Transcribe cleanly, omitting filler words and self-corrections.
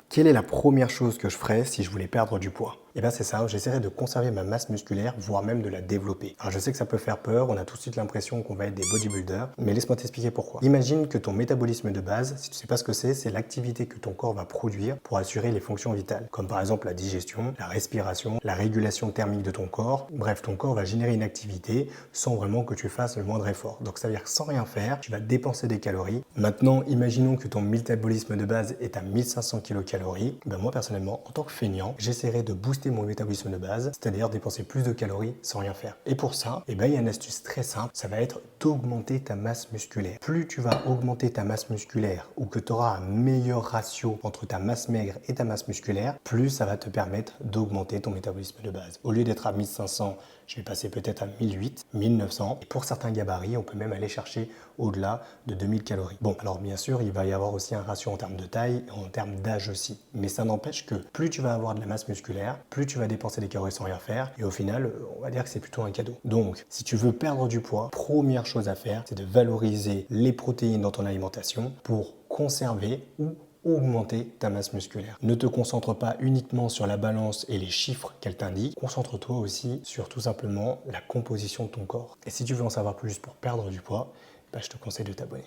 Quelle est la première chose que je ferais si je voulais perdre du poids? Eh bien c'est ça, j'essaierai de conserver ma masse musculaire, voire même de la développer. Alors je sais que ça peut faire peur, on a tout de suite l'impression qu'on va être des bodybuilders, mais laisse-moi t'expliquer pourquoi. Imagine que ton métabolisme de base, si tu sais pas ce que c'est l'activité que ton corps va produire pour assurer les fonctions vitales, comme par exemple la digestion, la respiration, la régulation thermique de ton corps. Bref, ton corps va générer une activité sans vraiment que tu fasses le moindre effort. Donc ça veut dire que sans rien faire, tu vas dépenser des calories. Maintenant, imaginons que ton métabolisme de base est à 1500 kcal. Ben moi personnellement, en tant que feignant, j'essaierai de booster mon métabolisme de base, c'est-à-dire dépenser plus de calories sans rien faire. Et pour ça, il y a une astuce très simple, ça va être d'augmenter ta masse musculaire. Plus tu vas augmenter ta masse musculaire ou que tu auras un meilleur ratio entre ta masse maigre et ta masse musculaire, plus ça va te permettre d'augmenter ton métabolisme de base. Au lieu d'être à 1500, je vais passer peut-être à 1008, 1900. Et pour certains gabarits, on peut même aller chercher au-delà de 2000 calories. Bon, alors bien sûr, il va y avoir aussi un ratio en termes de taille et en termes d'âge aussi. Mais ça n'empêche que plus tu vas avoir de la masse musculaire, plus tu vas dépenser des calories sans rien faire. Et au final, on va dire que c'est plutôt un cadeau. Donc, si tu veux perdre du poids, première chose à faire, c'est de valoriser les protéines dans ton alimentation pour conserver ou augmenter ta masse musculaire. Ne te concentre pas uniquement sur la balance et les chiffres qu'elle t'indique, concentre-toi aussi sur tout simplement la composition de ton corps. Et si tu veux en savoir plus pour perdre du poids, je te conseille de t'abonner.